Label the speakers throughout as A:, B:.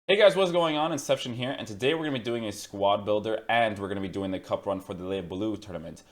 A: Hey guys, what's going on? Inception here, and today we're going to be doing a squad builder, and we're going to be doing the cup run for the Blue tournament.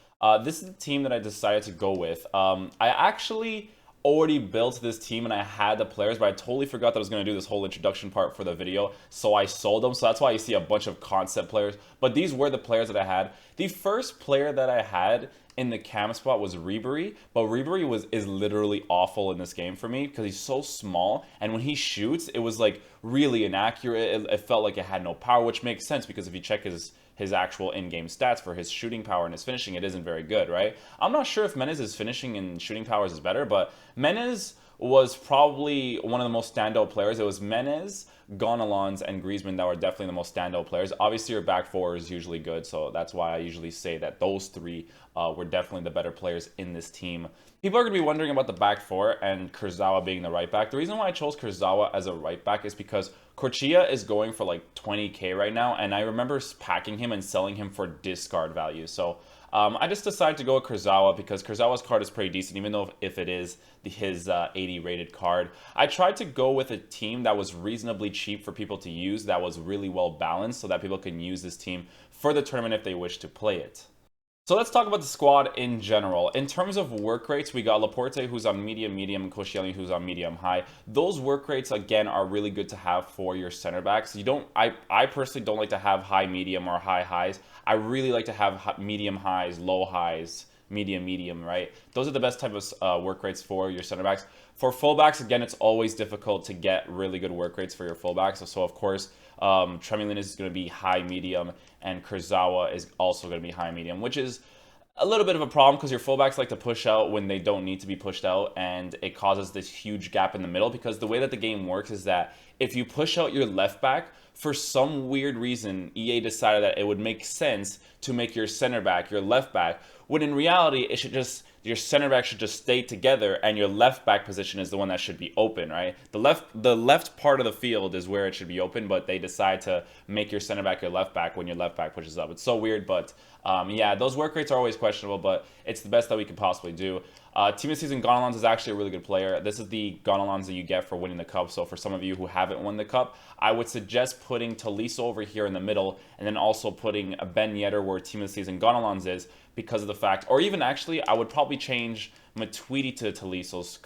A: This is the team that I decided to go with. I actually already built this team, and I had the players, but I totally forgot that I was going to do this whole introduction part for the video, so I sold them. So that's why you see a bunch of concept players, but these were the players that I had. The first player that I had in the cam spot was Ribery, but Ribery is literally awful in this game for me because he's so small, and when he shoots, it was like really inaccurate. It felt like it had no power, which makes sense because if you check his actual in-game stats for his shooting power and his finishing, it isn't very good, right? I'm not sure if Menez's finishing and shooting powers is better, but Menez was probably one of the most standout players. It was Menez, Gonalons, and Griezmann that were definitely the most standout players. Obviously, your back four is usually good, so that's why I usually say that those three were definitely the better players in this team. People are going to be wondering about the back four and Kurzawa being the right back. The reason why I chose Kurzawa as a right back is because Korchia is going for like 20k right now, and I remember packing him and selling him for discard value. So I just decided to go with Kurzawa because Kurzawa's card is pretty decent, even though if it is his 80 rated card. I tried to go with a team that was reasonably cheap for people to use, that was really well balanced, so that people can use this team for the tournament if they wish to play it. So let's talk about the squad in general. In terms of work rates, we got Laporte, who's on medium, and Koscielny, who's on medium-high. Those work rates, again, are really good to have for your center backs. I personally don't like to have high medium or high highs. I really like to have medium highs, low highs, medium, right? Those are the best type of work rates for your center backs. For fullbacks, again, it's always difficult to get really good work rates for your fullbacks. So of course, Tremulin is going to be high medium, and Kurzawa is also going to be high medium, which is a little bit of a problem because your fullbacks like to push out when they don't need to be pushed out, and it causes this huge gap in the middle because the way that the game works is that if you push out your left back, for some weird reason, EA decided that it would make sense to make your center back your left back, when in reality, your center back should just stay together and your left back position is the one that should be open, right? The left part of the field is where it should be open, but they decide to make your center back your left back when your left back pushes up. It's so weird, but yeah, those work rates are always questionable, but it's the best that we could possibly do. Team of the Season Gonalons is actually a really good player. This is the Gonalons that you get for winning the cup. So for some of you who haven't won the cup, I would suggest putting Tolisso over here in the middle, and then also putting Ben Yedder where Team of the Season Gonalons is, because of the fact, or even actually, I would probably change Matuidi to Tolisso's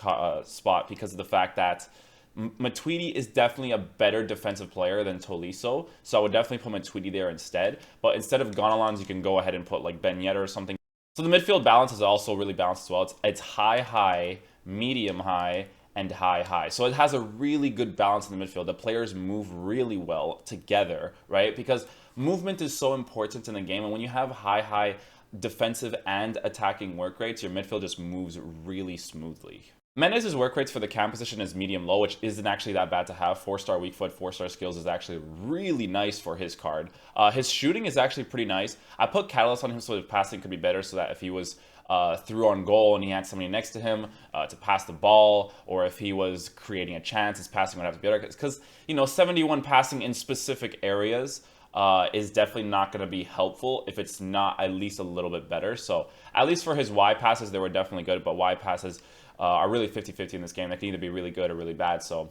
A: spot because of the fact that Matuidi is definitely a better defensive player than Tolisso, so I would definitely put Matuidi there instead. But instead of Gonalons, you can go ahead and put like Ben Yedder or something. So the midfield balance is also really balanced as well. It's high, medium high, and high. So it has a really good balance in the midfield. The players move really well together, right? Because movement is so important in the game, and when you have high defensive and attacking work rates, your midfield just moves really smoothly. Menez's work rates for the cam position is medium-low, which isn't actually that bad to have. 4-star weak foot, 4-star skills is actually really nice for his card. His shooting is actually pretty nice. I put Catalyst on him so his passing could be better, so that if he was through on goal and he had somebody next to him to pass the ball, or if he was creating a chance, his passing would have to be better. Because, 71 passing in specific areas is definitely not going to be helpful if it's not at least a little bit better. So at least for his Y passes, they were definitely good, but Y passes are really 50-50 in this game. They can either be really good or really bad. So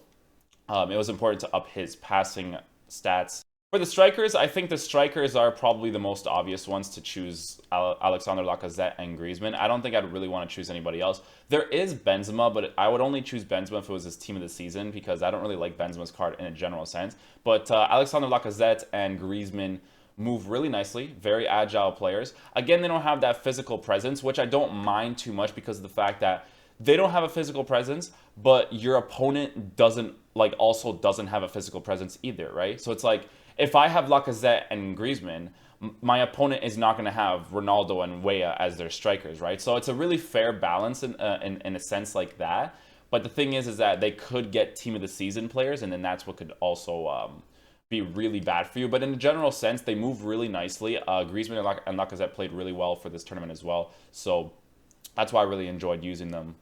A: it was important to up his passing stats. For the strikers, I think the strikers are probably the most obvious ones to choose: Alexander Lacazette and Griezmann. I don't think I'd really want to choose anybody else. There is Benzema, but I would only choose Benzema if it was his team of the season because I don't really like Benzema's card in a general sense. But Alexander Lacazette and Griezmann move really nicely, very agile players. Again, they don't have that physical presence, which I don't mind too much because of the fact that they don't have a physical presence, but your opponent also doesn't have a physical presence either, right? So it's like, if I have Lacazette and Griezmann, my opponent is not going to have Ronaldo and Weah as their strikers, right? So it's a really fair balance in a sense like that. But the thing is that they could get team of the season players, and then that's what could also be really bad for you. But in a general sense, they move really nicely. Griezmann and Lacazette played really well for this tournament as well. So that's why I really enjoyed using them.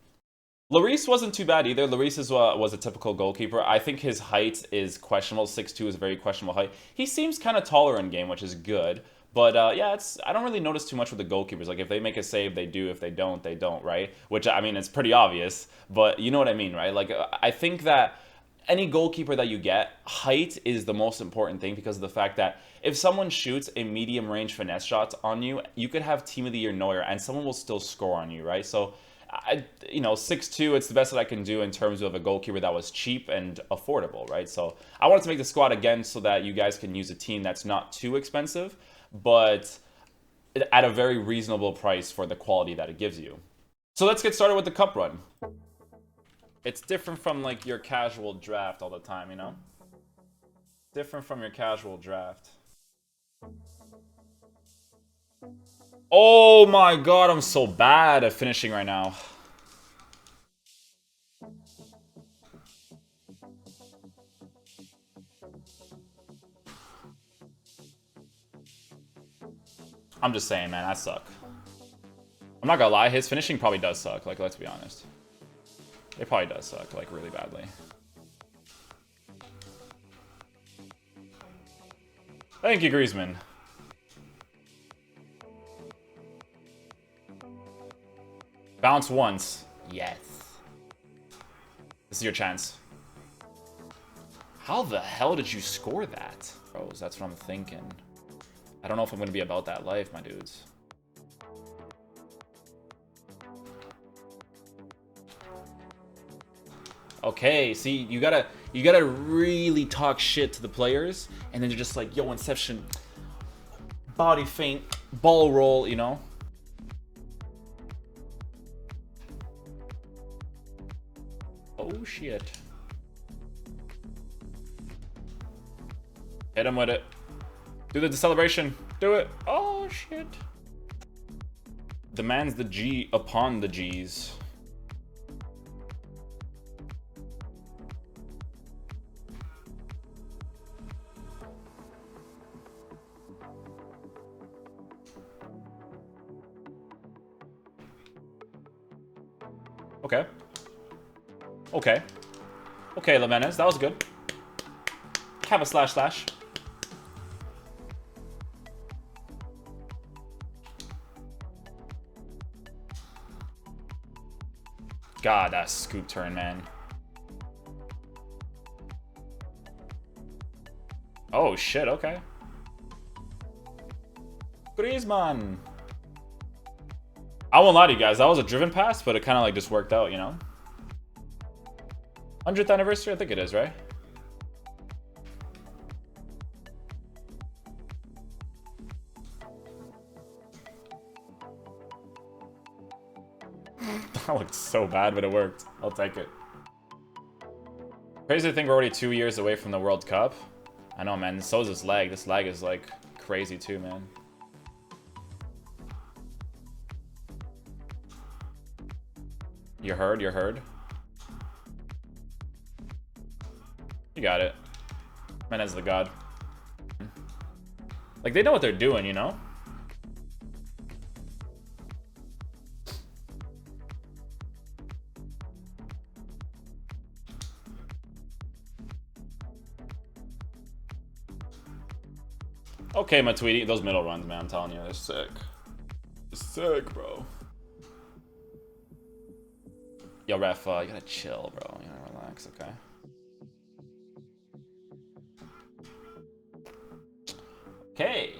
A: Lloris wasn't too bad either. Lloris was a typical goalkeeper. I think his height is questionable. 6'2" is a very questionable height. He seems kind of taller in game, which is good. But yeah, I don't really notice too much with the goalkeepers. Like, if they make a save, they do. If they don't, right? Which, I mean, it's pretty obvious. But you know what I mean, right? Like, I think that any goalkeeper that you get, height is the most important thing because of the fact that if someone shoots a medium range finesse shot on you, you could have Team of the Year Neuer and someone will still score on you, right? So, you know, 6'2", it's the best that I can do in terms of a goalkeeper that was cheap and affordable, right? So I wanted to make the squad again so that you guys can use a team that's not too expensive, but at a very reasonable price for the quality that it gives you. So let's get started with the cup run. It's different from like your casual draft all the time, you know? Different from your casual draft. Oh my god, I'm so bad at finishing right now. I'm just saying, man, I suck. I'm not gonna lie, his finishing probably does suck, like, let's be honest. It probably does suck, like, really badly. Thank you, Griezmann. Bounce once. Yes. This is your chance. How the hell did you score that? Bros, that's what I'm thinking. I don't know if I'm gonna be about that life, my dudes. Okay, see, you gotta really talk shit to the players, and then you're just like, yo, Inception, body feint, ball roll, you know? Oh shit. Hit him with it. Do the celebration. Do it. Oh shit. Demands the G upon the G's. Okay. Okay. Okay, Jimenez, that was good. Have a slash slash. God, that scoop turn, man. Oh shit, okay. Griezmann. I won't lie to you guys, that was a driven pass, but it kind of like just worked out, you know? 100th anniversary? I think it is, right? That looked so bad, but it worked. I'll take it. Crazy to think we're already 2 years away from the World Cup. I know, man. So is this lag. This lag is, like, crazy too, man. You heard? You heard? You got it. Menez the god. Like, they know what they're doing, you know? Okay, Matuidi, those middle runs, man, I'm telling you, they're sick. They're sick, bro. Yo, ref, you gotta chill, bro. You gotta relax, okay? Okay.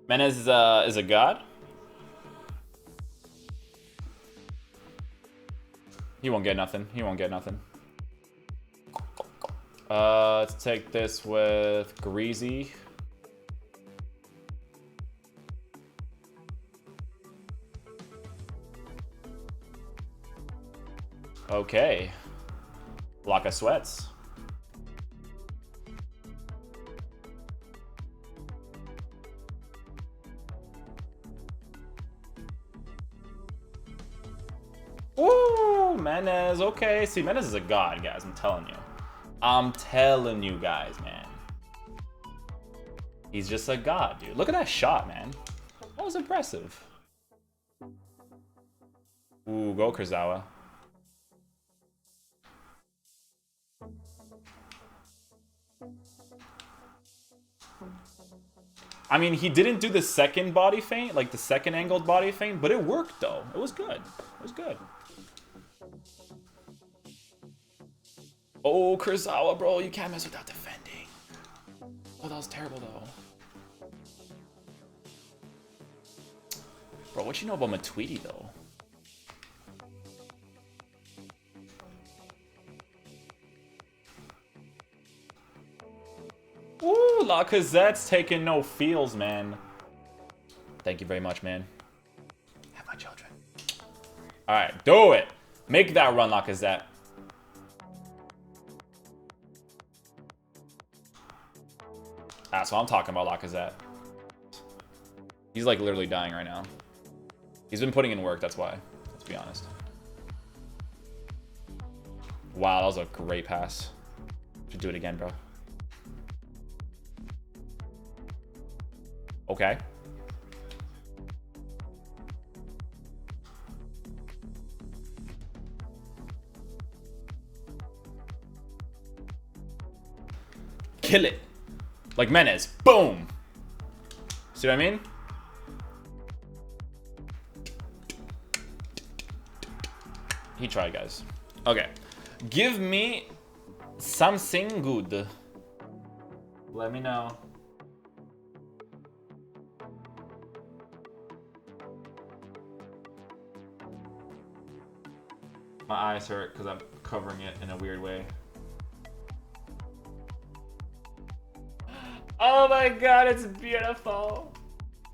A: Menez is a god. He won't get nothing. He won't get nothing. Let's take this with Greasy. Okay. Block of sweats. Ooh, Menez. Okay. See, Menez is a god, guys. I'm telling you. I'm telling you guys, man. He's just a god, dude. Look at that shot, man. That was impressive. Ooh, go Kurzawa. I mean, he didn't do the second body feint, like the second angled body feint, but it worked, though. It was good. It was good. Oh, Kurzawa, bro, you can't mess without defending. Oh, that was terrible, though. Bro, what you know about Matuidi, though? Ooh, Lacazette's taking no feels, man. Thank you very much, man. Have my children. All right, do it. Make that run, Lacazette. That's what I'm talking about, Lacazette. He's like literally dying right now. He's been putting in work, that's why. Let's be honest. Wow, that was a great pass. Should do it again, bro. Okay. Kill it. Like Menes. Boom. See what I mean? He tried, guys. Okay. Give me something good. Let me know. My eyes hurt because I'm covering it in a weird way. Oh my god, it's beautiful.